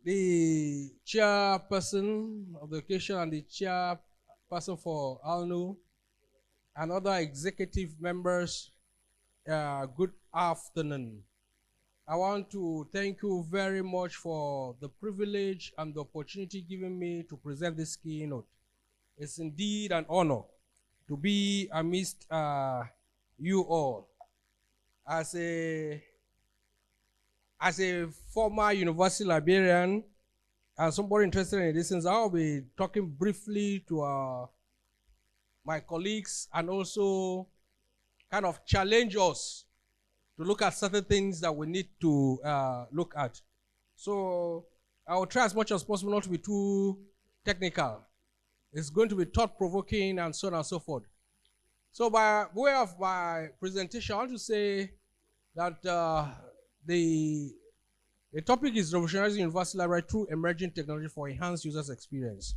the chairperson of the occasion and the chairperson for AULNU and other executive members, good afternoon. I want to thank you very much for the privilege and the opportunity given me to present this keynote. It's indeed an honor to be amidst you all. As a former university librarian and somebody interested in this, I'll be talking briefly to my colleagues and also kind of challenge us to look at certain things that we need to look at. So I will try as much as possible not to be too technical. It's going to be thought-provoking and so on and so forth. So by way of my presentation, I want to say that the topic is revolutionizing university library through emerging technology for enhanced users experience.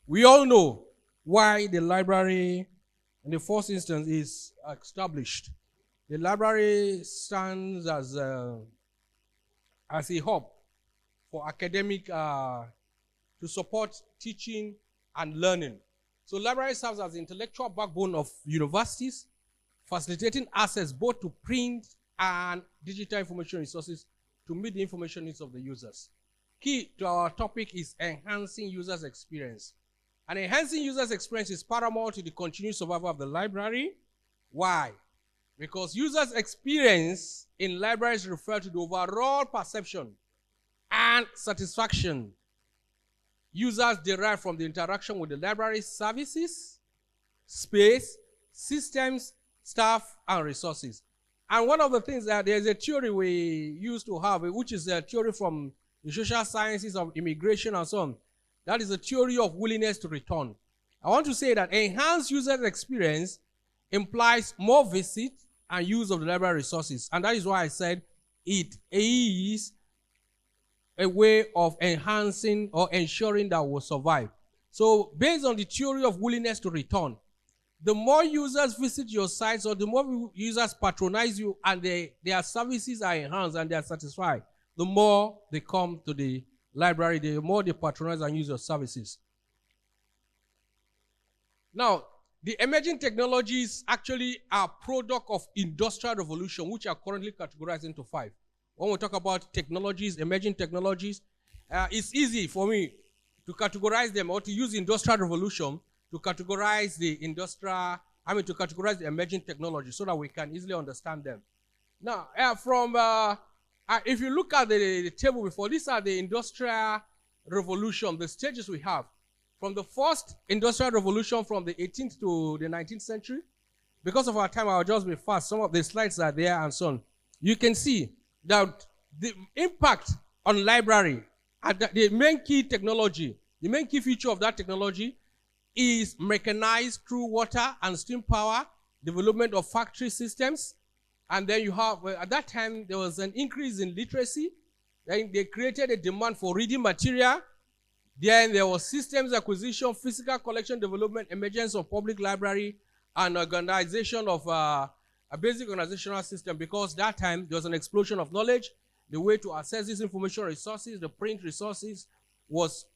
We all know why the library in the first instance is established. The library stands as a hub for academic to support teaching and learning. So library serves as the intellectual backbone of universities, facilitating access both to print and digital information resources to meet the information needs of the users. Key to our topic is enhancing users' experience. And enhancing users' experience is paramount to the continued survival of the library. Why? Because users' experience in libraries refer to the overall perception and satisfaction users derive from the interaction with the library services, space, systems, staff, and resources. And one of the things that there's a theory we used to have, which is a theory from the social sciences of immigration and so on. That is a theory of willingness to return. I want to say that enhanced user experience implies more visit and use of the library resources. And that is why I said it is a way of enhancing or ensuring that we'll survive. So based on the theory of willingness to return, the more users visit your sites or the more users patronize you and their services are enhanced and they are satisfied, the more they come to the library, the more they patronize and use your services. Now, the emerging technologies actually are a product of industrial revolution, which are currently categorized into 5. When we talk about technologies, emerging technologies, it's easy for me to categorize them or to use industrial revolution to categorize the to categorize the emerging technology so that we can easily understand them. Now, if you look at the table before, these are the industrial revolution, the stages we have. From the first industrial revolution from the 18th to the 19th century, because of our time, I'll just be fast. Some of the slides are there and so on. You can see that the impact on library, the main key technology, the main key feature of that technology is mechanized through water and steam power, development of factory systems, and then you have, at that time, there was an increase in literacy. Then they created a demand for reading material. Then there was systems acquisition, physical collection development, emergence of public library, and organization of a basic organizational system, because that time there was an explosion of knowledge. The way to access these information resources, the print resources, was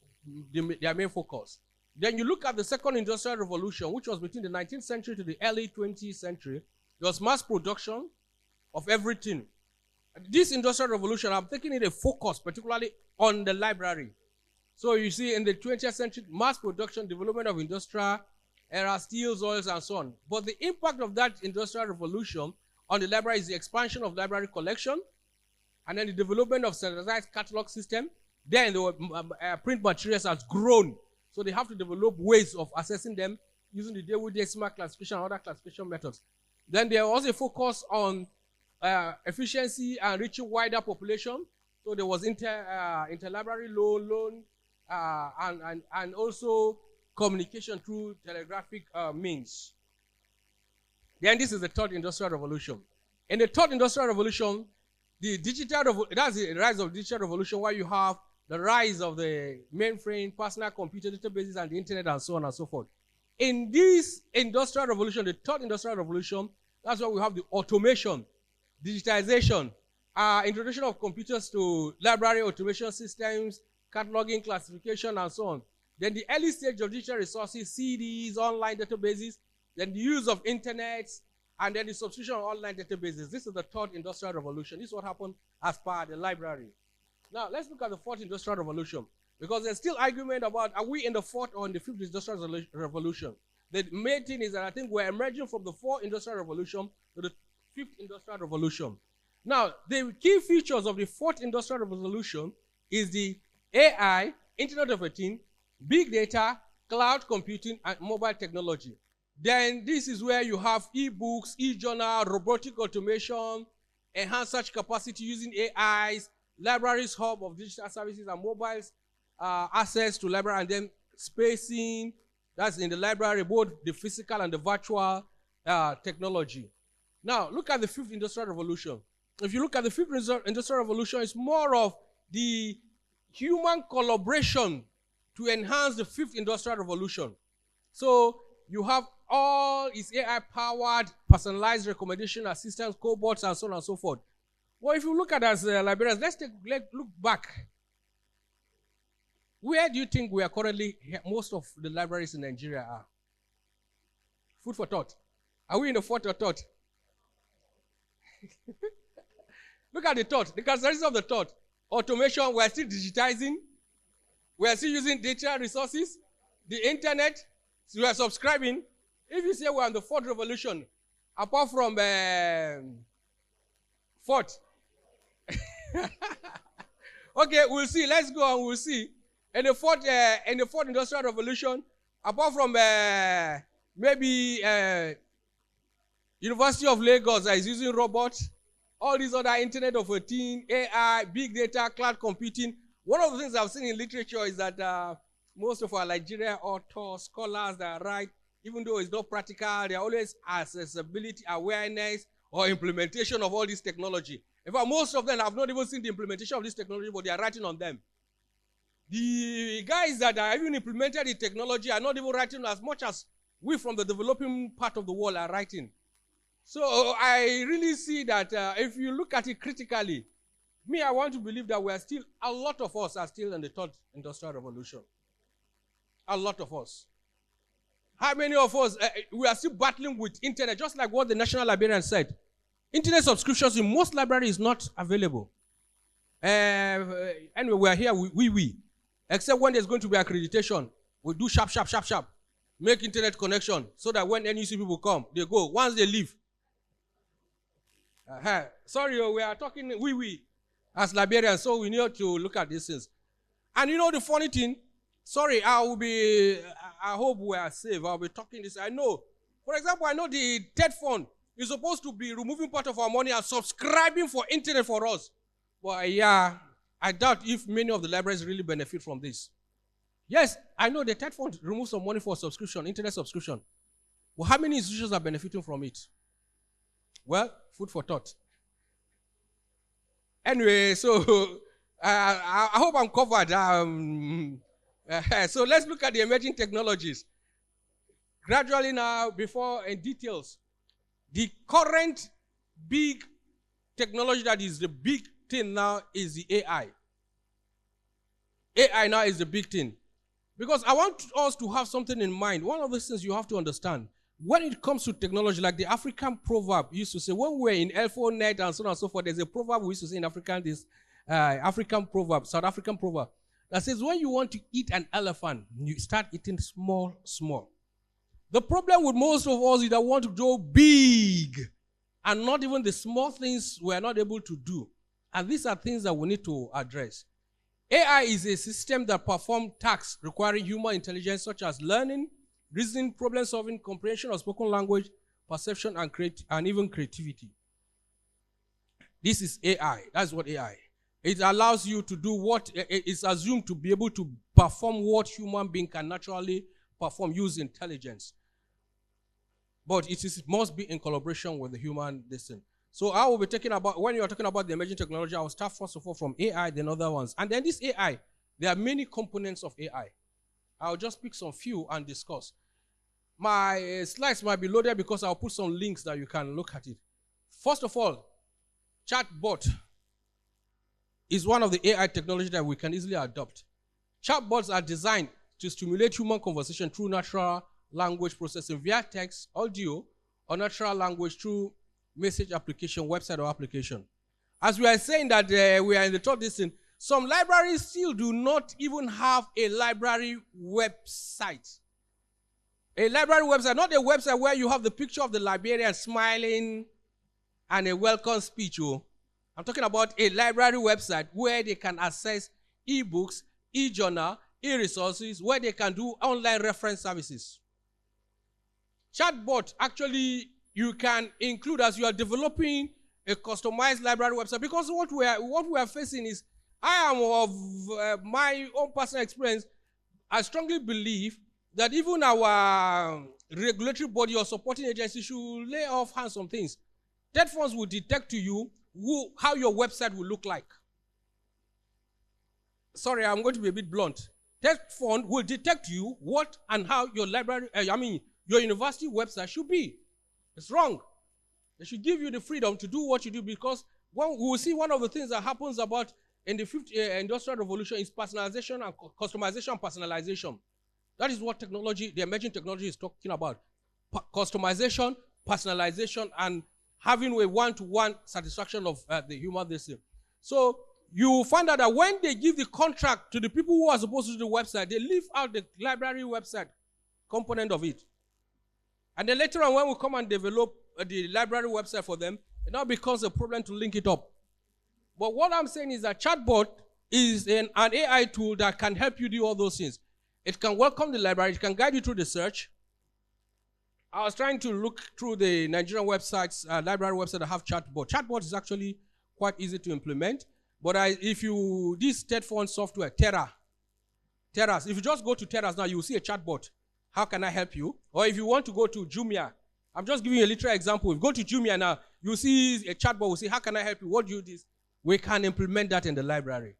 their main focus. Then you look at the second industrial revolution, which was between the 19th century to the early 20th century. There was mass production of everything. This industrial revolution, I'm taking it a focus particularly on the library. So you see in the 20th century, mass production, development of industrial era, steels, oils, and so on. But the impact of that industrial revolution on the library is the expansion of library collection, and then the development of standardized catalog system. Then the print materials has grown. So they have to develop ways of assessing them using the Dewey Decimal classification and other classification methods. Then there was a focus on efficiency and reaching wider population. So there was interlibrary loan, and also communication through telegraphic means. Then this is the third industrial revolution. In the third industrial revolution, that's the rise of the digital revolution, where you have the rise of the mainframe, personal computer databases, and the internet, and so on and so forth. In this industrial revolution, the third industrial revolution, that's where we have the automation, digitization, introduction of computers to library automation systems, cataloging, classification, and so on. Then the early stage of digital resources, CDs, online databases, then the use of internet, and then the substitution of online databases. This is the third industrial revolution. This is what happened as per the library. Now, let's look at the fourth industrial revolution, because there's still argument about, are we in the fourth or in the fifth industrial revolution? The main thing is that I think we're emerging from the fourth industrial revolution to the fifth industrial revolution. Now, the key features of the fourth industrial revolution is the AI, Internet of Things, big data, cloud computing, and mobile technology. Then this is where you have e-books, e-journal, robotic automation, enhanced search capacity using AIs, libraries hub of digital services and mobiles, access to library, and then spacing, that's in the library, both the physical and the virtual technology. Now, look at the fifth industrial revolution. If you look at the fifth industrial revolution, it's more of the human collaboration to enhance the fifth industrial revolution. So you have all its AI-powered, personalized recommendation assistance, cobots, and so on and so forth. Well, if you look at as librarians, let's look back. Where do you think we are currently, most of the libraries in Nigeria are? Food for thought. Are we in the fourth or thought? Look at the thought, the characteristics of the thought. Automation, we are still digitizing. We are still using data resources. The internet, so we are subscribing. If you say we're in the fourth revolution, apart from fourth. Okay, we'll see. Let's go and we'll see. In the fourth industrial revolution, apart from maybe University of Lagos that is using robots, all these other Internet of Things, AI, big data, cloud computing. One of the things I've seen in literature is that most of our Nigerian authors, scholars that write, even though it's not practical, they're always accessibility, awareness, or implementation of all this technology. In fact, most of them have not even seen the implementation of this technology, but they are writing on them. The guys that have even implemented the technology are not even writing as much as we from the developing part of the world are writing. So I really see that if you look at it critically, I want to believe that a lot of us are still in the third industrial revolution. A lot of us. How many of us, we are still battling with internet, just like what the National Librarian said. Internet subscriptions in most libraries is not available. Anyway, we are here, except when there's going to be accreditation, we do sharp, make internet connection, so that when NUC people come, they go. Once they leave, sorry, we are talking as librarians, so we need to look at these things. And you know the funny thing, sorry, I hope we are safe. I'll be talking this. I know, for example, I know the TED fund is supposed to be removing part of our money and subscribing for internet for us. But yeah, I doubt if many of the libraries really benefit from this. Yes, I know the TED fund removes some money for subscription, internet subscription. But how many institutions are benefiting from it? Well, food for thought. Anyway, so I hope I'm covered. So let's look at the emerging technologies. Gradually now, before in details, the current big technology that is the big thing now is the AI. AI now is the big thing. Because I want us to have something in mind. One of the things you have to understand, when it comes to technology, like the African proverb used to say, when we were in L4net and so on and so forth, there's a proverb we used to say in African, this African proverb, South African proverb, that says when you want to eat an elephant, you start eating small. The problem with most of us is that we want to go big, and not even the small things we are not able to do. And these are things that we need to address. AI is a system that performs tasks requiring human intelligence, such as learning, reasoning, problem-solving, comprehension of spoken language, perception, and even creativity. This is AI. That's what AI. It allows you to do what it's assumed to be able to perform what human being can naturally perform, use intelligence. But it must be in collaboration with the human destiny. So I will be talking about, when you are talking about the emerging technology, I will start first of all from AI, then other ones. And then this AI, there are many components of AI. I'll just pick some few and discuss. My slides might be loaded because I'll put some links that you can look at it. First of all, chatbot is one of the AI technology that we can easily adopt. Chatbots are designed to stimulate human conversation through natural language processing via text, audio, or natural language through message application, website, or application. As we are saying that we are in the third discipline, some libraries still do not even have a library website. A library website, not a website where you have the picture of the librarian smiling and a welcome speech. Oh. I'm talking about a library website where they can access e-books, e-journal, e-resources, where they can do online reference services. Chatbot, actually, you can include as you are developing a customized library website, because what we are facing is, I am of my own personal experience, I strongly believe that even our regulatory body or supporting agency should lay off hands on things. Third funds will detect to you how your website will look like. Sorry, I'm going to be a bit blunt. Third fund will detect you what and how your your university website should be. It's wrong. They should give you the freedom to do what you do, because we will see one of the things that happens about in the fifth industrial revolution is personalization and customization and personalization. That is what technology, the emerging technology, is talking about. Customization, personalization, and having a one-to-one satisfaction of the human being. So you find out that when they give the contract to the people who are supposed to do the website, they leave out the library website component of it. And then later on, when we come and develop the library website for them, it now becomes a problem to link it up. But what I'm saying is that chatbot is an AI tool that can help you do all those things. It can welcome the library. It can guide you through the search. I was trying to look through the Nigerian websites, library website that have chatbot. Chatbot is actually quite easy to implement. But this third fund software, Terras, if you just go to Terras now, you will see a chatbot. How can I help you? Or if you want to go to Jumia, I'm just giving you a literal example. If you go to Jumia now, you see a chatbot will say, how can I help you? What do you do? We can implement that in the library.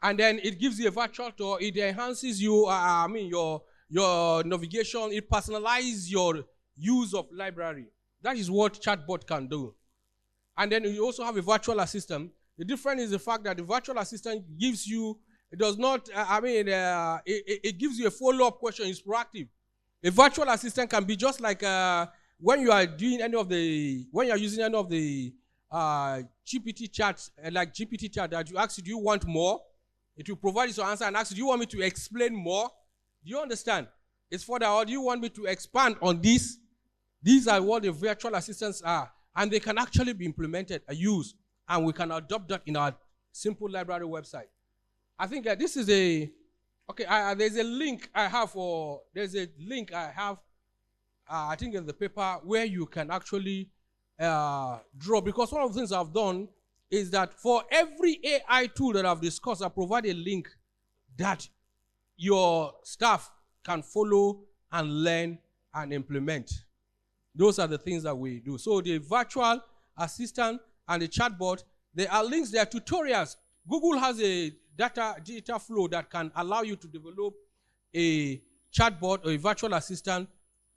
And then it gives you a virtual tour. It enhances your navigation. It personalizes your use of library. That is what chatbot can do. And then you also have a virtual assistant. The difference is the fact that the virtual assistant gives you, it does not, it gives you a follow-up question. It's proactive. A virtual assistant can be just like when you are doing when you are using any of the GPT chats, like GPT chat that you ask, do you want more? It will provide you your answer and ask, do you want me to explain more? Do you understand? It's for that, or do you want me to expand on this? These are what the virtual assistants are. And they can actually be implemented and used. And we can adopt that in our simple library website. I think this is there's a link I have I think in the paper where you can actually draw. Because one of the things I've done is that for every AI tool that I've discussed, I provide a link that your staff can follow and learn and implement. Those are the things that we do. So the virtual assistant and the chatbot, there are links, there are tutorials. Google has a data flow that can allow you to develop a chatbot or a virtual assistant,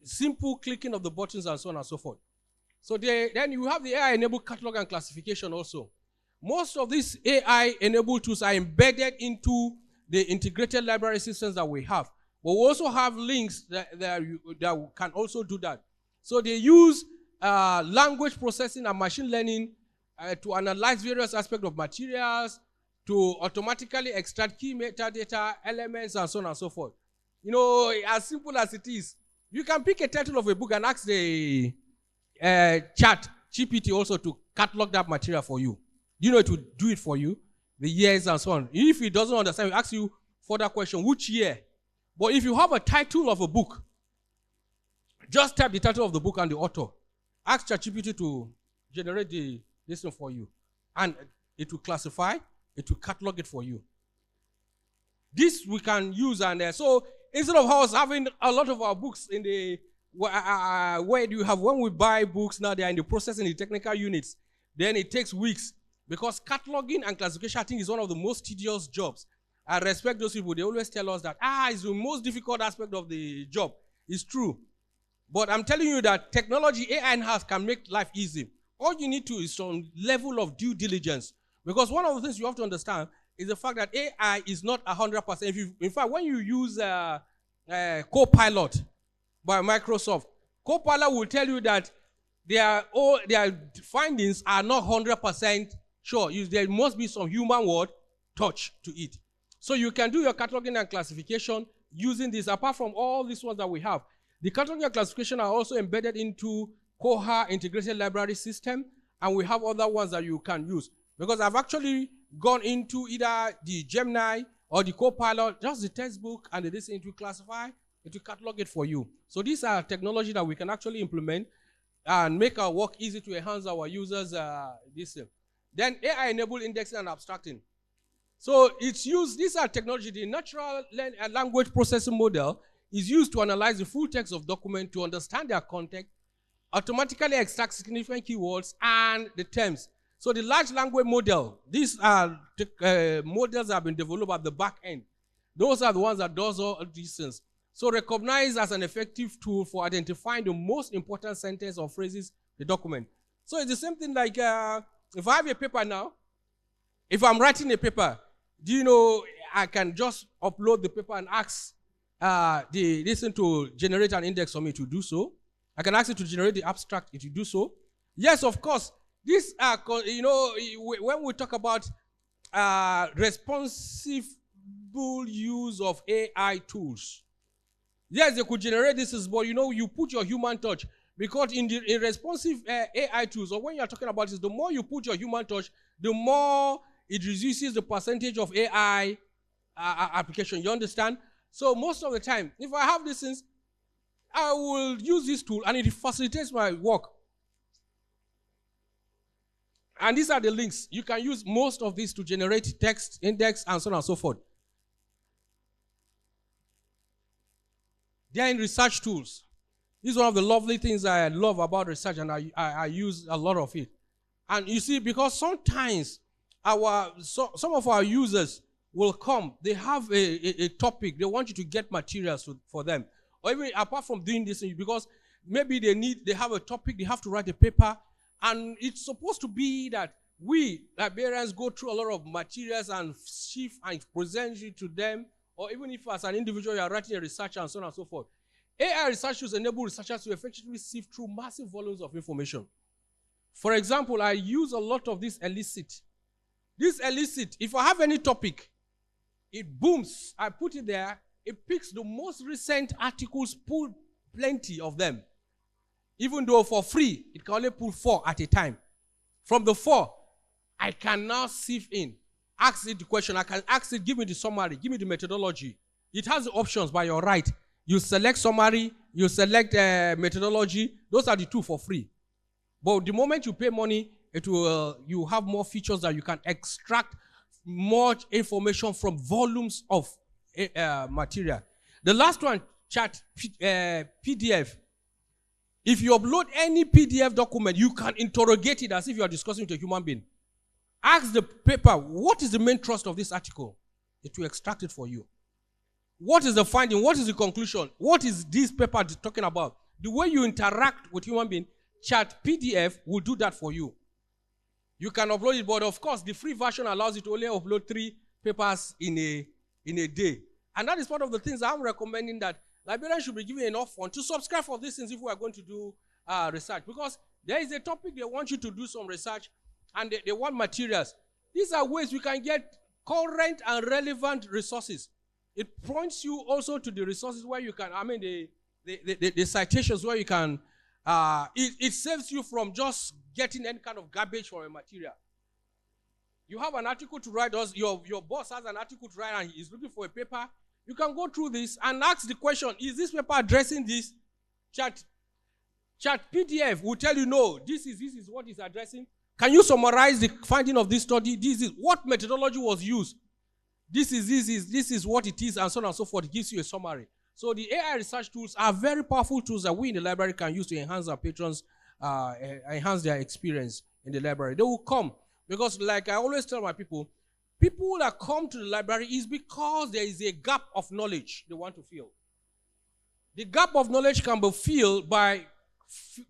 simple clicking of the buttons and so on and so forth. So then you have the AI-enabled catalog and classification also. Most of these AI-enabled tools are embedded into the integrated library systems that we have. But we also have links that can also do that. So they use language processing and machine learning to analyze various aspects of materials, to automatically extract key metadata, elements, and so on and so forth. You know, as simple as it is, you can pick a title of a book and ask the chat GPT also to catalog that material for you. You know, it will do it for you, the years and so on. If it doesn't understand, it will ask you further question, which year? But if you have a title of a book, just type the title of the book and the author. Ask ChatGPT to generate the listing for you. And it will classify, it will catalog it for you. This we can use, and so instead of us having a lot of our books in the where do you have, when we buy books now, they are in the process in the technical units, then it takes weeks, because cataloging and classification, I think, is one of the most tedious jobs. I respect those people. They always tell us that it's the most difficult aspect of the job. It's true. But I'm telling you that technology, AI enhanced, can make life easy. All you need to is some level of due diligence. Because one of the things you have to understand, is the fact that AI is not 100%. In fact, when you use Copilot by Microsoft, Copilot will tell you that their findings are not 100% sure. There must be some human word touch to it. So you can do your cataloging and classification using this. Apart from all these ones that we have, the cataloging and classification are also embedded into Koha integrated library system, and we have other ones that you can use. Because I've actually gone into either the Gemini or the Copilot, just the textbook, and this to classify, it will catalog it for you. So these are technology that we can actually implement and make our work easy to enhance our users' Then AI-enabled indexing and abstracting. So it's used, these are technology, the natural language processing model is used to analyze the full text of document to understand their context, automatically extract significant keywords and the terms. So the large language model, these are models that have been developed at the back end. Those are the ones that does all these things. So recognized as an effective tool for identifying the most important sentence or phrases in the document. So it's the same thing like if I have a paper now, if I'm writing a paper, do you know I can just upload the paper and ask listen to generate an index for me to do so. I can ask it to generate the abstract if you do so. Yes, of course. This, when we talk about responsible use of AI tools, yes, they could generate this, but you put your human touch. Because in responsive AI tools, or when you're talking about this, the more you put your human touch, the more it reduces the percentage of AI application. You understand? So most of the time, if I have these things, I will use this tool and it facilitates my work. And these are the links. You can use most of these to generate text, index, and so on and so forth. They are in research tools. This is one of the lovely things I love about research, and I use a lot of it. And you see, because sometimes some of our users will come, they have a topic, they want you to get materials for them. Or even apart from doing this, because maybe they have a topic, they have to write a paper, and it's supposed to be that we, librarians, go through a lot of materials and shift and present it to them, or even if as an individual you are writing a research and so on and so forth. AI research tools enable researchers to effectively sift through massive volumes of information. For example, I use a lot of this elicit. This elicit, if I have any topic, it booms, I put it there, it picks the most recent articles, pull plenty of them. Even though for free, it can only pull 4 at a time. From the 4, I can now sift in, ask it the question, I can ask it, give me the summary, give me the methodology. It has the options by your right. You select summary, you select methodology. Those are the 2 for free. But the moment you pay money, you have more features that you can extract more information from volumes of material. The last one, chat PDF. If you upload any PDF document, you can interrogate it as if you are discussing with a human being. Ask the paper, what is the main thrust of this article? It will extract it for you. What is the finding? What is the conclusion? What is this paper talking about? The way you interact with human being, chat PDF will do that for you. You can upload it, but of course, the free version allows you to only upload 3 papers in a day. And that is one of the things I'm recommending, that librarians should be given enough fund to subscribe for these things if we are going to do research. Because there is a topic they want you to do some research, and they want materials. These are ways we can get current and relevant resources. It points you also to the resources where you can, the citations where you can, it saves you from just getting any kind of garbage for a material. You have an article to write, your boss has an article to write and he's looking for a paper. You can go through this and ask the question, is this paper addressing this? Chat PDF will tell you, no, this is what it's addressing. Can you summarize the finding of this study? This is what methodology was used. This is what it is, and so on and so forth. It gives you a summary. So the AI research tools are very powerful tools that we in the library can use to enhance our patrons, enhance their experience in the library. They will come, because like I always tell my people that come to the library is because there is a gap of knowledge they want to fill. The gap of knowledge can be filled by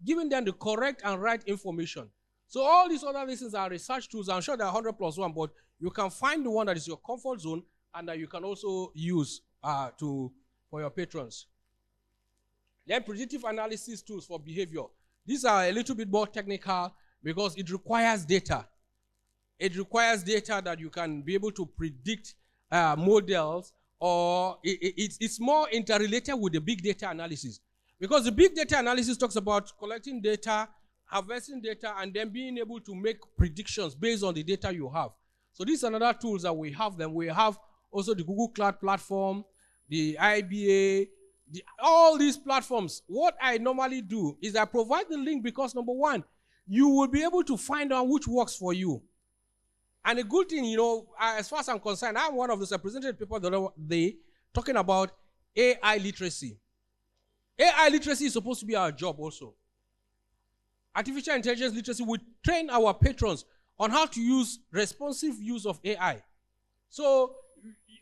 giving them the correct and right information. So all these other things are research tools. I'm sure there are 100 plus one, but you can find the one that is your comfort zone and that you can also use for your patrons. Then predictive analysis tools for behavior. These are a little bit more technical because it requires data. It requires data that you can be able to predict models, or it's more interrelated with the big data analysis. Because the big data analysis talks about collecting data, harvesting data, and then being able to make predictions based on the data you have. So these are another tools that we have. Then we have also the Google Cloud Platform, the IBA, all these platforms. What I normally do is I provide the link because, number one, you will be able to find out which works for you. And a good thing, as far as I'm concerned, I'm one of the representative people the other day talking about AI literacy. AI literacy is supposed to be our job also. Artificial intelligence literacy will train our patrons on how to use responsive use of AI. So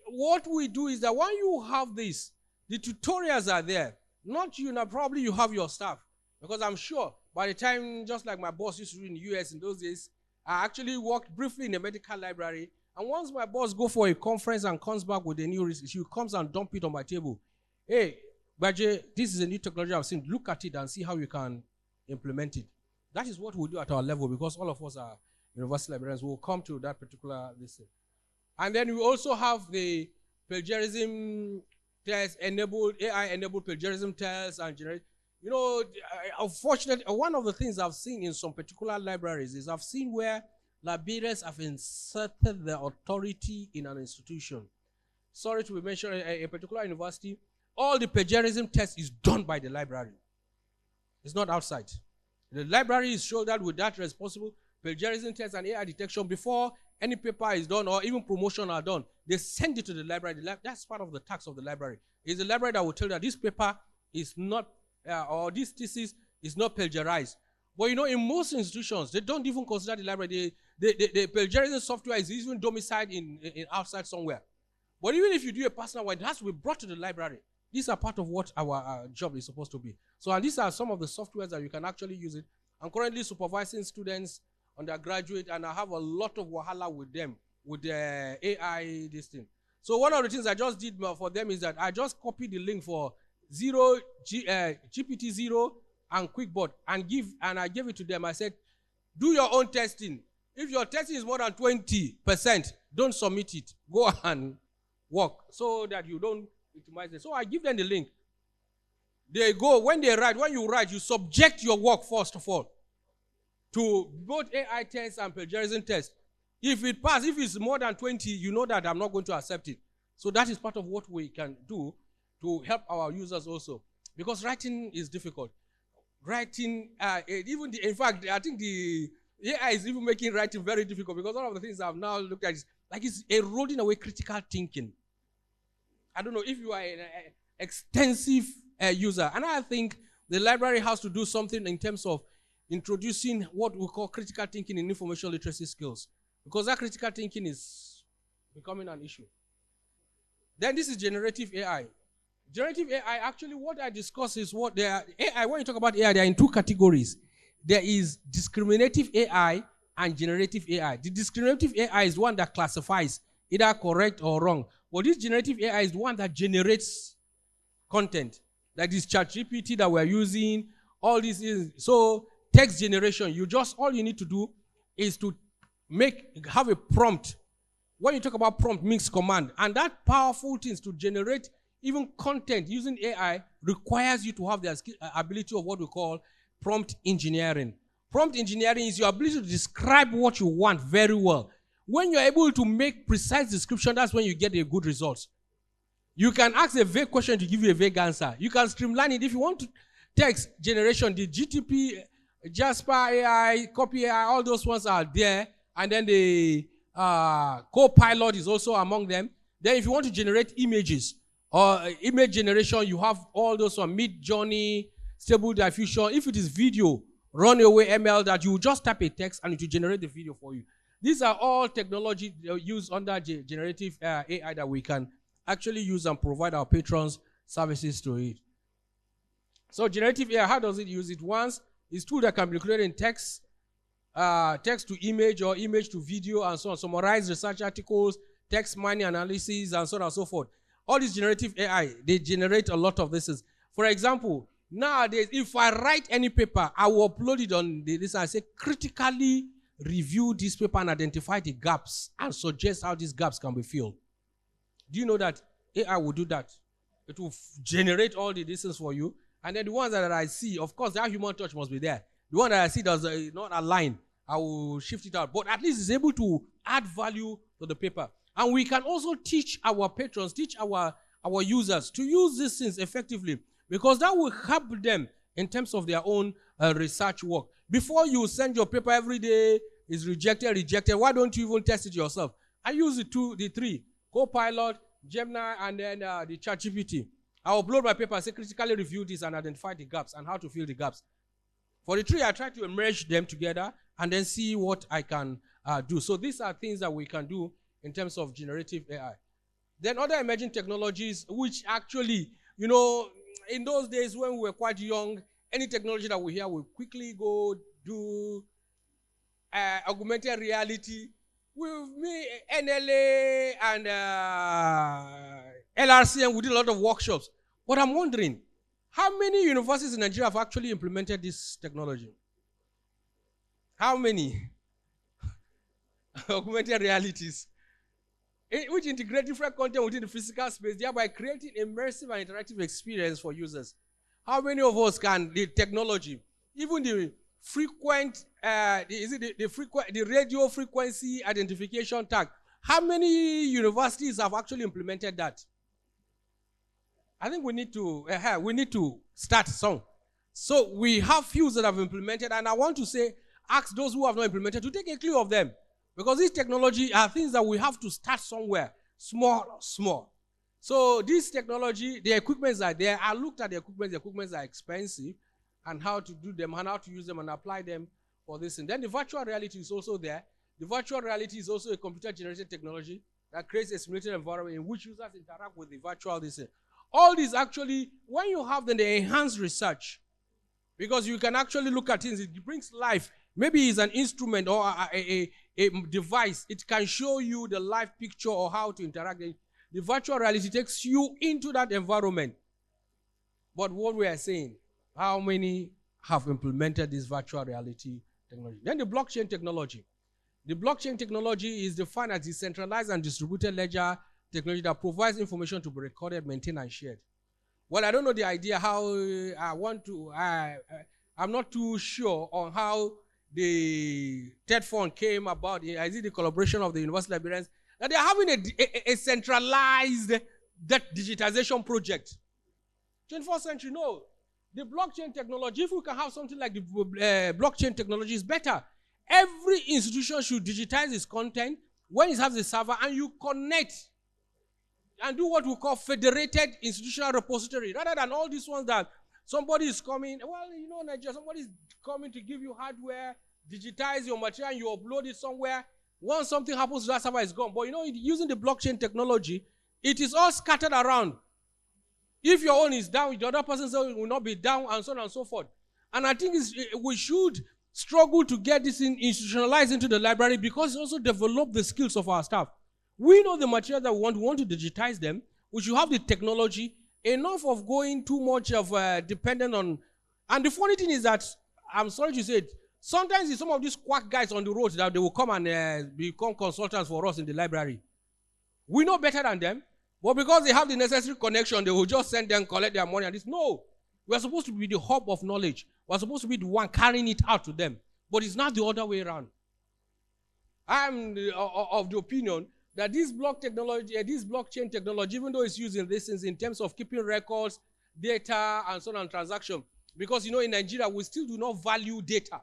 what we do is that when you have this, the tutorials are there. Not you now, probably you have your staff. Because I'm sure by the time, just like my boss used to do in the US in those days, I actually worked briefly in a medical library. And once my boss goes for a conference and comes back with a new research, she comes and dump it on my table. Hey, Baje, this is a new technology I've seen. Look at it and see how you can implement it. That is what we do at our level, because all of us are university librarians. We'll come to that particular listen. And then we also have the plagiarism test enabled, AI-enabled plagiarism tests and generate. Unfortunately, one of the things I've seen in some particular libraries is I've seen where librarians have inserted their authority in an institution. Sorry to mention a particular university, all the plagiarism test is done by the library. It's not outside. The library is shouldered with that responsible plagiarism test and AI detection before any paper is done or even promotion are done. They send it to the library. That's part of the tax of the library. It's the library that will tell you that this paper is not, or this thesis is not plagiarized. But in most institutions, they don't even consider the library. The plagiarism software is even domiciled in outside somewhere. But even if you do a personal one, it has to be brought to the library. These are part of what our job is supposed to be. So, and these are some of the softwares that you can actually use it. I'm currently supervising students, undergraduate, and I have a lot of wahala with them, with the AI, this thing. So one of the things I just did for them is that I just copied the link for GPT-0 and QuickBot and I gave it to them. I said, do your own testing. If your testing is more than 20%, don't submit it. Go and work so that you don't optimize it. So I give them the link. They go, when you write, you subject your work first of all to both AI tests and plagiarism tests. If it passes, if it's more than 20, you know that I'm not going to accept it. So that is part of what we can do to help our users also. Because writing is difficult. Writing, in fact, I think the AI is even making writing very difficult, because all of the things I've now looked at is like it's eroding away critical thinking. I don't know if you are an extensive user. And I think the library has to do something in terms of introducing what we call critical thinking in information literacy skills, because that critical thinking is becoming an issue. Then this is generative AI. Generative AI, actually what I discuss is what they are. AI, when you talk about AI, they are in two categories. There is discriminative AI and generative AI. The discriminative AI is the one that classifies either correct or wrong. But this generative AI is the one that generates content. Like this ChatGPT that we're using, all this is. So text generation, all you need to do is to have a prompt. When you talk about prompt, means command. And that powerful things to generate even content using AI requires you to have the ability of what we call prompt engineering. Prompt engineering is your ability to describe what you want very well. When you're able to make precise description, that's when you get a good result. You can ask a vague question to give you a vague answer. You can streamline it. If you want to text generation, the GTP, Jasper AI, Copy AI, all those ones are there. And then the Copilot is also among them. Then if you want to generate images or image generation, you have all those on Midjourney, Stable Diffusion. If it is video, Runaway ML, that you just type a text and it will generate the video for you. These are all technology used under generative AI that we can actually use and provide our patrons services to it. So generative AI, how does it use it? Once, it's tool that can be created in text, text to image or image to video and so on, summarize research articles, text mining analysis, and so on and so forth. All these generative AI, they generate a lot of this. For example, nowadays, if I write any paper, I will upload it on this. I say, critically review this paper and identify the gaps and suggest how these gaps can be filled. Do you know that AI will do that? It will generate all the distance for you. And then the ones that I see, of course, that human touch must be there. The one that I see does not align, I will shift it out. But at least it's able to add value to the paper. And we can also teach our patrons, teach our users to use these things effectively, because that will help them in terms of their own research work. Before you send your paper every day, is rejected, why don't you even test it yourself? I use the three, Copilot, Gemini, and then the ChatGPT. I upload my paper, say critically review this and identify the gaps and how to fill the gaps. For the three, I try to merge them together and then see what I can do. So these are things that we can do in terms of generative AI. Then other emerging technologies, which actually, you know, in those days when we were quite young, any technology that we hear will quickly go do augmented reality. With me, NLA and LRCM, we did a lot of workshops. But I'm wondering, how many universities in Nigeria have actually implemented this technology? How many? Augmented realities, which integrate different content within the physical space, thereby creating immersive and interactive experience for users. How many of us can the technology, even the frequent, the radio frequency identification tag? How many universities have actually implemented that? I think we need to start some. So we have few that have implemented, and I want to say, ask those who have not implemented to take a clue of them. Because this technology are things that we have to start somewhere, small. So this technology, the equipments are there. I looked at the equipments are expensive, and how to do them, and how to use them and apply them for this. And then the virtual reality is also there. The virtual reality is also a computer-generated technology that creates a simulated environment in which users interact with the virtual design. All these actually, when you have them, they enhance research. Because you can actually look at things, it brings life. Maybe it's an instrument or a device. It can show you the live picture or how to interact. The virtual reality takes you into that environment. But what we are saying, how many have implemented this virtual reality technology? Then the blockchain technology. The blockchain technology is defined as decentralized and distributed ledger technology that provides information to be recorded, maintained, and shared. Well, I don't know the idea how I'm not too sure on how the TED Fund came about. I see the collaboration of the university librarians, that they're having a centralized digitization project. 21st century, no. The blockchain technology, if we can have something like the blockchain technology, is better. Every institution should digitize its content when it has a server, and you connect and do what we call federated institutional repository, rather than all these ones that somebody is coming, well, you know, Nigeria, somebody is coming to give you hardware, digitize your material, and you upload it somewhere. Once something happens to that server, it's gone. But you know, using the blockchain technology, it is all scattered around. If your own is down, the other person's own will not be down, and so on and so forth. And I think we should struggle to get this institutionalized into the library, because it also develop the skills of our staff. We know the material that we want to digitize them. We should have the technology, enough of going too much of dependent on. And the funny thing is that, I'm sorry to say it, sometimes it's some of these quack guys on the road that they will come and become consultants for us in the library. We know better than them, but because they have the necessary connection, they will just send them, collect their money and this. No, we're supposed to be the hub of knowledge. We're supposed to be the one carrying it out to them. But it's not the other way around. I'm of the opinion that this blockchain technology, even though it's used in these things in terms of keeping records, data, and so on, and transaction, because, you know, in Nigeria, we still do not value data.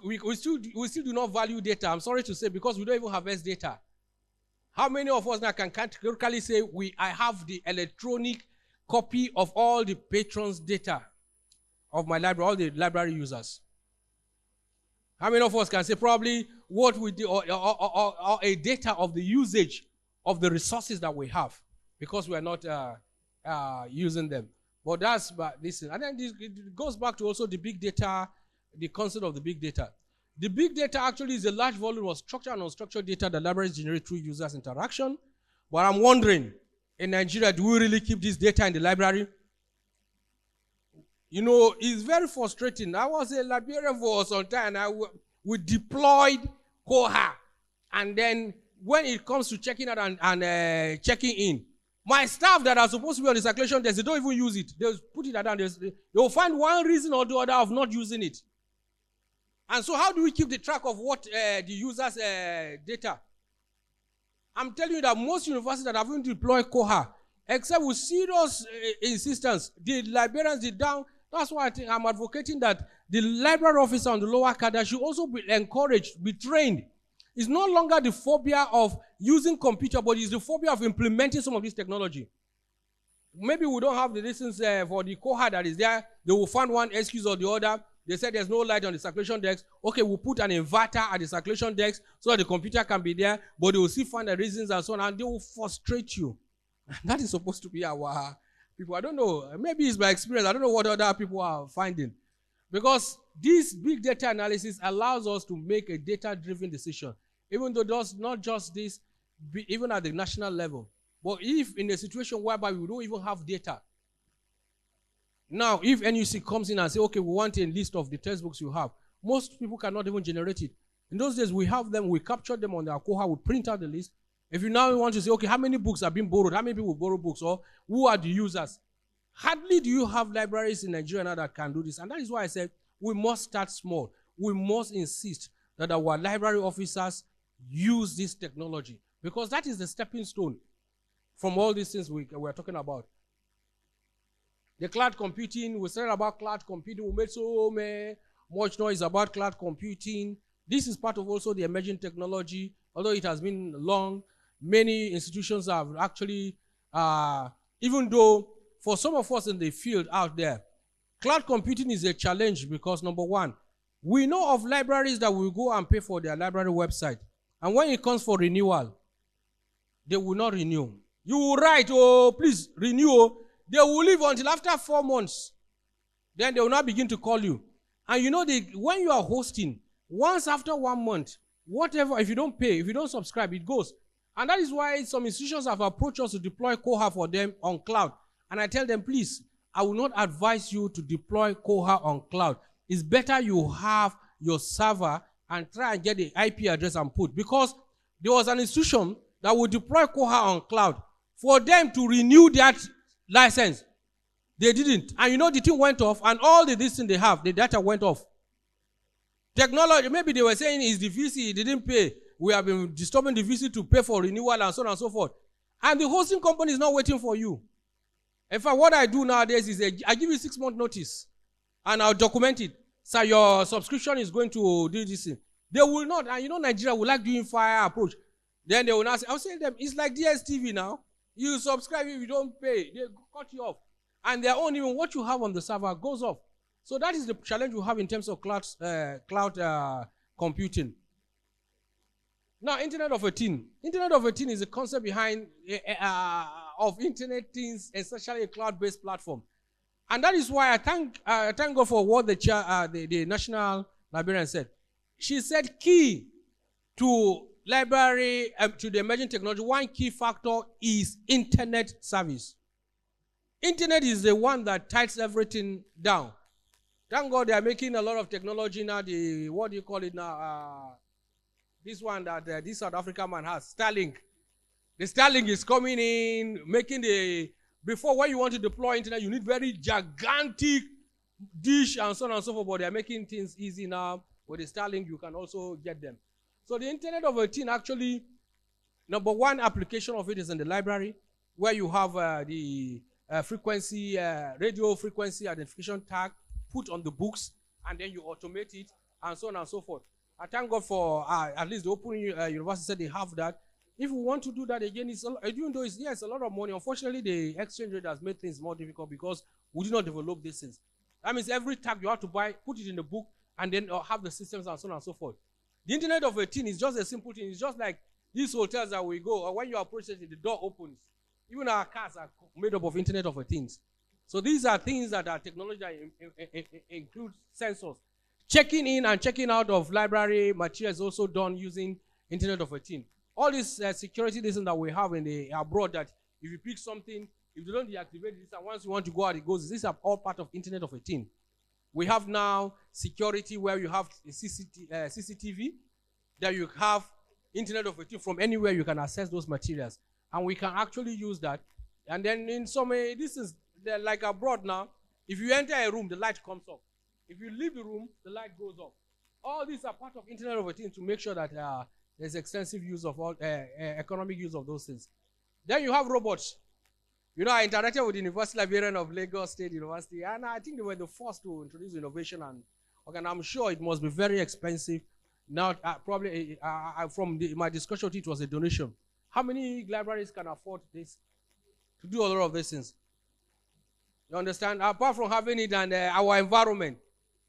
We still do not value data, I'm sorry to say, because we don't even harvest data. How many of us now can categorically say, I have the electronic copy of all the patrons' data of my library, all the library users? How many of us can say probably what we do, or a data of the usage of the resources that we have, because we are not using them? But that's this. And then it goes back to also the big data the concept of the big data. The big data actually is a large volume of structured and unstructured data that libraries generate through users' interaction. But I'm wondering, in Nigeria, do we really keep this data in the library? You know, it's very frustrating. I was a librarian for some time, and we deployed Koha. And then when it comes to checking out and checking in, my staff that are supposed to be on the circulation desk, they don't even use it. They'll put it down. They'll find one reason or the other of not using it. And so how do we keep the track of what the users' data? I'm telling you that most universities that haven't deployed Koha, except with serious insistence, the librarians did down. That's why I think I'm advocating that the library officer on the lower cadre should also be encouraged, be trained. It's no longer the phobia of using computer, but it's the phobia of implementing some of this technology. Maybe we don't have the distance for the Koha that is there. They will find one excuse or the other. They said there's no light on the circulation desk. Okay, we'll put an inverter at the circulation desk so that the computer can be there, but they will still find the reasons and so on, and they will frustrate you. That is supposed to be our people. I don't know. Maybe it's my experience. I don't know what other people are finding. Because this big data analysis allows us to make a data-driven decision, even though it does not just this, even at the national level. But if in a situation whereby we don't even have data, now, if NUC comes in and say, okay, we want a list of the textbooks you have, most people cannot even generate it. In those days, we have them, we capture them on the Koha, we print out the list. If you now want to say, okay, how many books have been borrowed? How many people borrow books? Or who are the users? Hardly do you have libraries in Nigeria now that can do this. And that is why I said we must start small. We must insist that our library officers use this technology, because that is the stepping stone from all these things we're talking about. The cloud computing, we said about cloud computing, we made so much noise about cloud computing. This is part of also the emerging technology, although it has been long. Many institutions have actually, even though for some of us in the field out there, cloud computing is a challenge because, number one, we know of libraries that will go and pay for their library website. And when it comes for renewal, they will not renew. You will write, oh, please renew. They will leave until after 4 months. Then they will not begin to call you. And you know, when you are hosting, once after 1 month, whatever, if you don't pay, if you don't subscribe, it goes. And that is why some institutions have approached us to deploy Koha for them on cloud. And I tell them, please, I will not advise you to deploy Koha on cloud. It's better you have your server and try and get the IP address and put. Because there was an institution that would deploy Koha on cloud. For them to renew that license, they didn't. And you know, the thing went off, and all this thing they have, the data went off. Technology, maybe they were saying is the VC didn't pay. We have been disturbing the VC to pay for renewal and so on and so forth. And the hosting company is not waiting for you. In fact, what I do nowadays is I give you 6 month notice and I'll document it. So your subscription is going to do this thing. They will not, and you know Nigeria will like doing fire approach. Then they will not say, I'll say to them, it's like DSTV now. You subscribe, if you don't pay, they cut you off. And their own, even what you have on the server goes off. So that is the challenge we have in terms of cloud computing. Now, Internet of a Thing. Internet of a Thing is the concept behind of Internet things, essentially a cloud-based platform. And that is why I thank God for what the National Librarian said. She said key to library, to the emerging technology, one key factor is internet service. Internet is the one that ties everything down. Thank God they are making a lot of technology now. What do you call it now? This one that this South African man has, Starlink. The Starlink is coming in, making before when you want to deploy internet, you need very gigantic dish and so on and so forth, but they are making things easy now. With the Starlink, you can also get them. So the Internet of a Thing, actually, number one application of it is in the library, where you have the frequency, radio frequency identification tag put on the books, and then you automate it, and so on and so forth. I thank God for at least the Open University said they have that. If we want to do that again, even though it's a lot of money, unfortunately the exchange rate has made things more difficult because we did not develop these things. That means every tag you have to buy, put it in the book, and then have the systems and so on and so forth. The Internet of a Thing is just a simple thing. It's just like these hotels that we go, or when you approach it, the door opens. Even our cars are made up of Internet of a Things. So these are things that are technology that include sensors. Checking in and checking out of library material is also done using Internet of Things. All these security lessons that we have in the abroad, that if you pick something, if you don't deactivate this, and once you want to go out, it goes. These are all part of Internet of Things. We have now security where you have CCTV, that you have Internet of Things. From anywhere you can access those materials, and we can actually use that. And then in some this is like abroad now. If you enter a room, the light comes off. If you leave the room, the light goes off. All these are part of Internet of Things to make sure that there's extensive use of all economic use of those things. Then you have robots. You know, I interacted with the University Librarian of Lagos State University, and I think they were the first to introduce innovation. And I'm sure it must be very expensive. Now, probably from my discussion, it was a donation. How many libraries can afford this, to do a lot of these things? You understand? Apart from having it and our environment.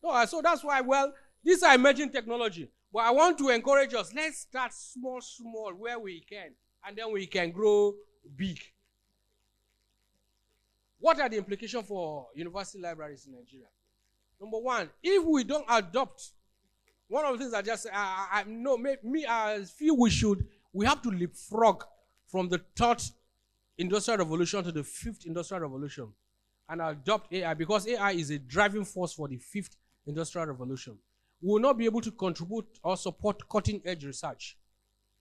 No, so that's why, well, these are emerging technology. But I want to encourage us, let's start small, where we can, and then we can grow big. What are the implications for university libraries in Nigeria? Number one, if we don't adopt, one of the things I just I feel we have to leapfrog from the third industrial revolution to the fifth industrial revolution and adopt AI, because AI is a driving force for the fifth industrial revolution. We will not be able to contribute or support cutting-edge research.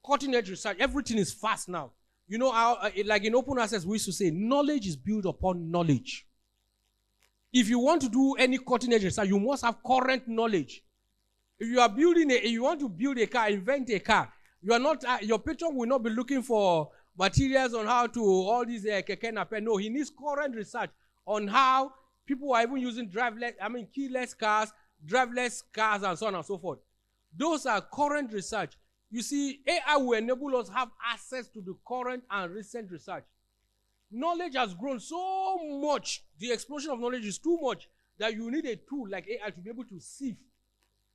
Cutting-edge research, everything is fast now. You know, like in open access, we used to say, knowledge is built upon knowledge. If you want to do any cutting-edge research, you must have current knowledge. If you are building you want to build a car, invent a car, you are not, your patron will not be looking for materials on how to, all these keke nape. No, he needs current research on how people are even using keyless cars, driverless cars, and so on and so forth. Those are current research. You see, AI will enable us to have access to the current and recent research. Knowledge has grown so much. The explosion of knowledge is too much that you need a tool like AI to be able to sift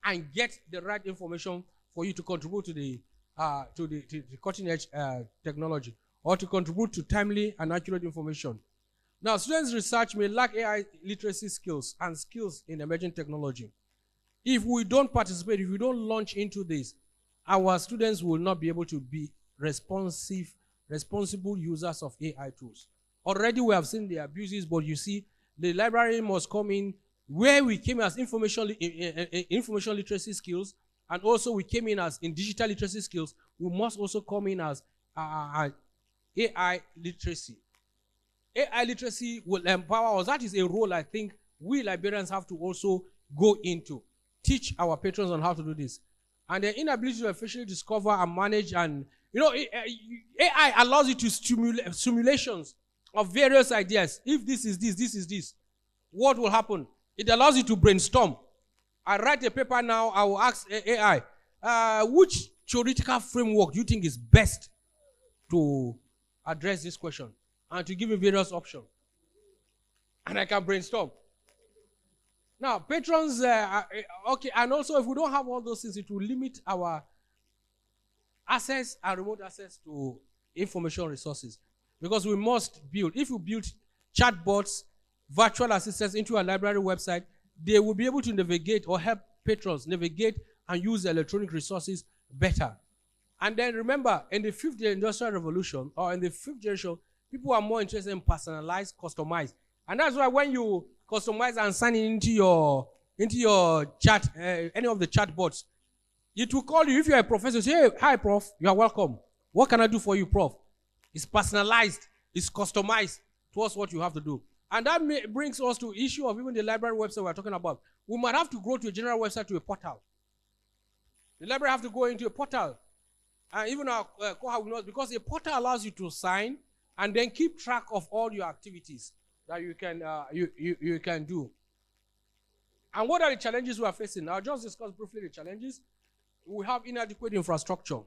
and get the right information for you to contribute to the cutting edge technology, or to contribute to timely and accurate information. Now, students' research may lack AI literacy skills and skills in emerging technology. If we don't participate, if we don't launch into this, our students will not be able to be responsible users of AI tools. Already we have seen the abuses, but you see, the library must come in where we came as information literacy skills, and also we came in as in digital literacy skills. We must also come in as AI literacy. AI literacy will empower us. That is a role I think we librarians have to also go into. Teach our patrons on how to do this. And the inability to efficiently discover and manage, and you know, AI allows you to simulations of various ideas. If this is this, this is this, what will happen? It allows you to brainstorm. I write a paper now, I will ask AI, which theoretical framework do you think is best to address this question? And to give me various options. And I can brainstorm. Now, patrons, okay, and also if we don't have all those things, it will limit our access and remote access to information resources. Because we must build, if you build chatbots, virtual assistants into a library website, they will be able to navigate or help patrons navigate and use electronic resources better. And then remember, in the fifth industrial revolution, or in the fifth generation, people are more interested in personalized, customized. And that's why when you customize and sign into your chat, any of the chat bots, it will call you. If you're a professor, say, hey, hi, Prof, you are welcome. What can I do for you, Prof? It's personalized, it's customized towards what you have to do. And that brings us to the issue of even the library website we're talking about. We might have to go to a general website to a portal. The library have to go into a portal. And even our core knows, because a portal allows you to sign and then keep track of all your activities that you can do. And what are the challenges we are facing? I'll just discuss briefly the challenges. We have inadequate infrastructure.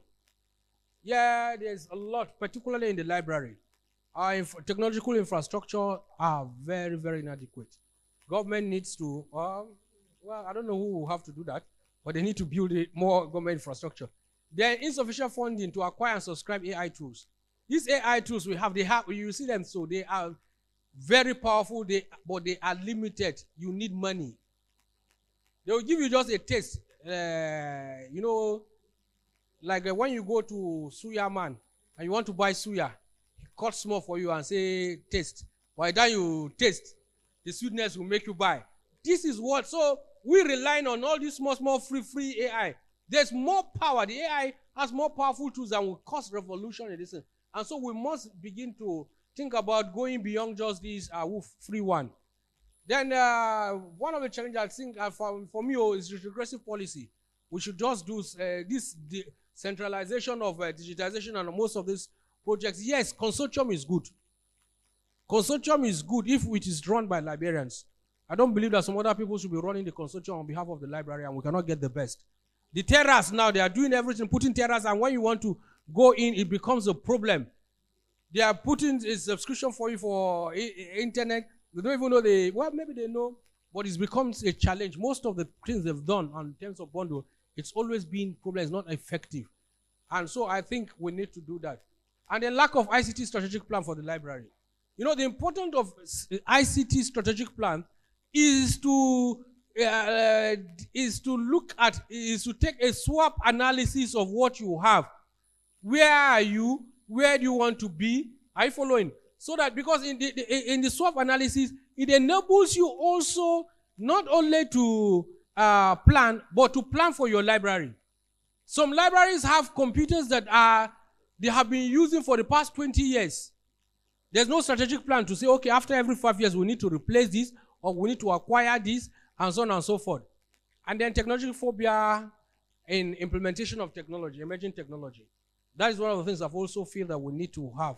Yeah, there's a lot, particularly in the library. Our technological infrastructure are very, very inadequate. Government needs to, well, I don't know who will have to do that, but they need to build more government infrastructure. There is insufficient funding to acquire and subscribe AI tools. These AI tools we have, you see them, so they are very powerful, but they are limited. You need money. They will give you just a taste. You know, like when you go to Suya Man and you want to buy Suya, he cuts small for you and say, taste. By the time you taste, the sweetness will make you buy. This is what, so we rely on all these small, free AI. There's more power. The AI has more powerful tools and will cause revolution in this thing. And so we must begin to think about going beyond just this free one. Then one of the challenges I think for me is regressive policy. We should just do this centralization of digitization and most of these projects. Yes, consortium is good. Consortium is good if it is run by librarians. I don't believe that some other people should be running the consortium on behalf of the library and we cannot get the best. The terrace now, they are doing everything, putting terrace, and when you want to go in, it becomes a problem. They are putting a subscription for you for internet. They don't even know well, maybe they know, but it becomes a challenge. Most of the things they've done in terms of bundle, it's always been problem, it's not effective. And so I think we need to do that. And the lack of ICT strategic plan for the library. You know, the importance of ICT strategic plan is to take a swap analysis of what you have. Where are you? Where do you want to be? Are you following? So that because in the swap analysis, it enables you also not only to plan, but to plan for your library. Some libraries have computers that they have been using for the past 20 years. There's no strategic plan to say, okay, after every 5 years, we need to replace this, or we need to acquire this, and so on and so forth. And then technology phobia in implementation of technology, emerging technology. That is one of the things I also feel that we need to have.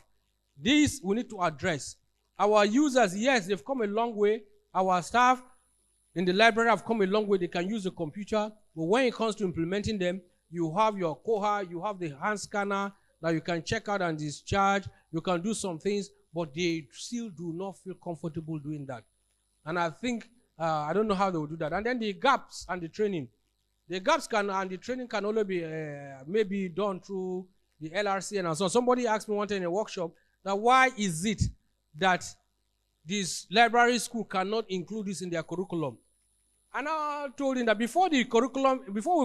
This we need to address. Our users, yes, they've come a long way. Our staff in the library have come a long way. They can use the computer. But when it comes to implementing them, you have your Koha, you have the hand scanner that you can check out and discharge. You can do some things, but they still do not feel comfortable doing that. And I think, I don't know how they will do that. And then the gaps and the training. The gaps and the training can only be maybe done through the LRC and so on. Somebody asked me one time in a workshop that why is it that this library school cannot include this in their curriculum? And I told him that before we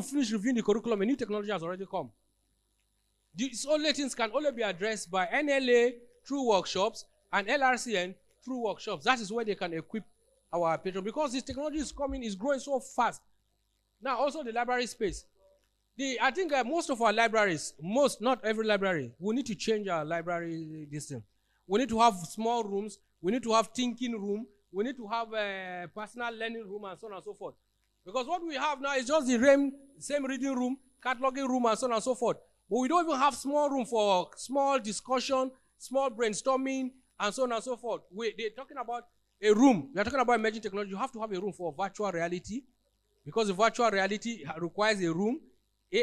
finish reviewing the curriculum, a new technology has already come. These only things can only be addressed by NLA through workshops and LRCN through workshops. That is where they can equip our patrons, because this technology is coming, is growing so fast. Now, also the library space. I think most of our libraries, not every library, we need to change our library system. We need to have small rooms. We need to have thinking room. We need to have a personal learning room and so on and so forth. Because what we have now is just the same reading room, cataloging room and so on and so forth. But we don't even have small room for small discussion, small brainstorming and so on and so forth. They're talking about a room. They're talking about emerging technology. You have to have a room for virtual reality, because the virtual reality requires a room.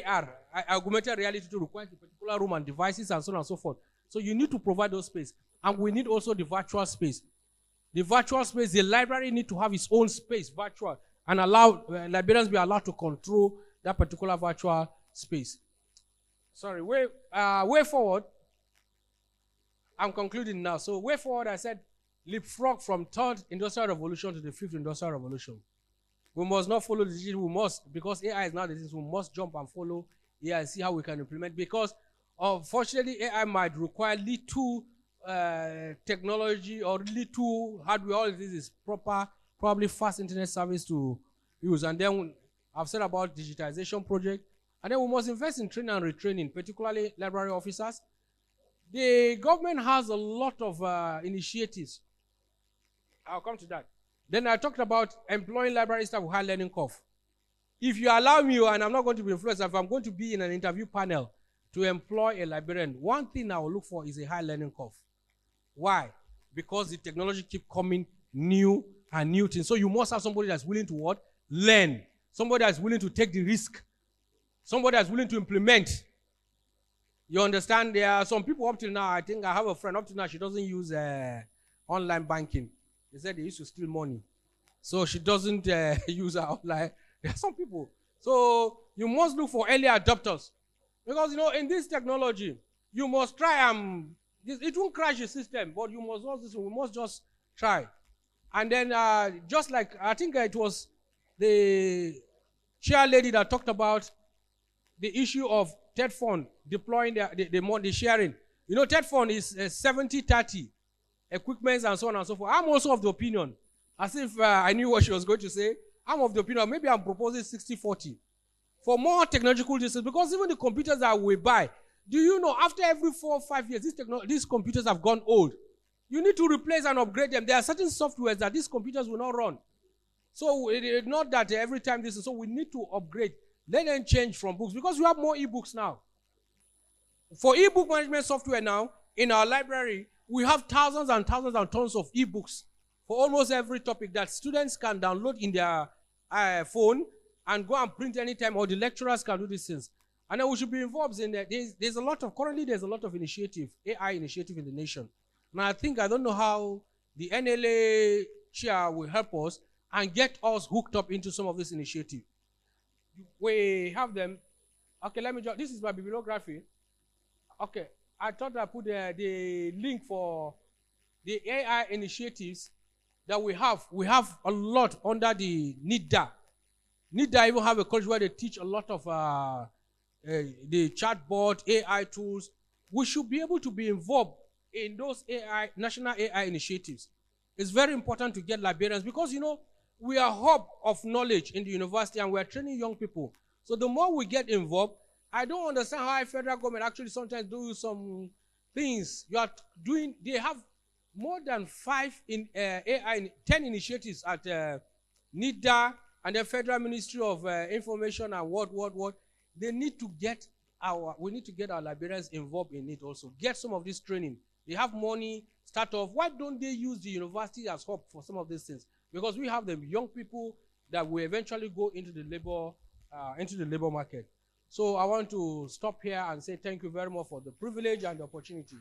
AR, augmented reality, to require a particular room and devices and so on and so forth. So you need to provide those space. And we need also the virtual space. The virtual space, the library need to have its own space, virtual, and allow librarians be allowed to control that particular virtual space. Sorry, way forward. I'm concluding now. So way forward, I said, leapfrog from third industrial revolution to the fifth industrial revolution. We must not follow the digital. We must, because AI is now the digital, we must jump and follow AI and see how we can implement. Because unfortunately, AI might require little technology or little hardware. All this is probably fast internet service to use. And then I've said about digitization project. And then we must invest in training and retraining, particularly library officers. The government has a lot of initiatives. I'll come to that. Then I talked about employing library staff with high learning curve. If you allow me, and I'm not going to be influenced, if I'm going to be in an interview panel to employ a librarian, one thing I will look for is a high learning curve. Why? Because the technology keeps coming new and new things. So you must have somebody that's willing to what? Learn. Somebody that's willing to take the risk. Somebody that's willing to implement. You understand? There are some people up till now, I think I have a friend up till now, she doesn't use online banking. They said they used to steal money. So she doesn't use her online. There are some people. So you must look for early adopters. Because, you know, in this technology, you must try it won't crash the system, but we must just try. And then just like, I think it was the chair lady that talked about the issue of TED fund deploying the sharing. You know, TED fund is 70-30 equipments and so on and so forth. I'm also of the opinion, as if I knew what she was going to say, I'm of the opinion, maybe I'm proposing 60-40 for more technological distance, because even the computers that we buy, do you know, after every 4 or 5 years, these computers have gone old. You need to replace and upgrade them. There are certain softwares that these computers will not run. So it's not that every time this is, so we need to upgrade. Let them change from books, because we have more e-books now. For e-book management software now, in our library, we have thousands and thousands and tons of e-books for almost every topic that students can download in their phone and go and print anytime, or the lecturers can do these things. And then we should be involved in that. Currently there's a lot of initiative, AI initiative in the nation. And I don't know how the NLA chair will help us and get us hooked up into some of this initiative. We have them. Okay, this is my bibliography. Okay, I thought I put the link for the AI initiatives that we have. We have a lot under the NIDA. NIDA even have a college where they teach a lot of the chatbot, AI tools. We should be able to be involved in those national AI initiatives. It's very important to get librarians, because, you know, we are a hub of knowledge in the university and we are training young people. So the more we get involved, I don't understand how federal government actually sometimes do some things. They have more than 5 in AI, 10 initiatives at NIDA and the Federal Ministry of Information and what. They need to we need to get our librarians involved in it also. Get some of this training. They have money, start off. Why don't they use the university as hub for some of these things? Because we have the young people that will eventually go into the labor market. So I want to stop here and say thank you very much for the privilege and the opportunity.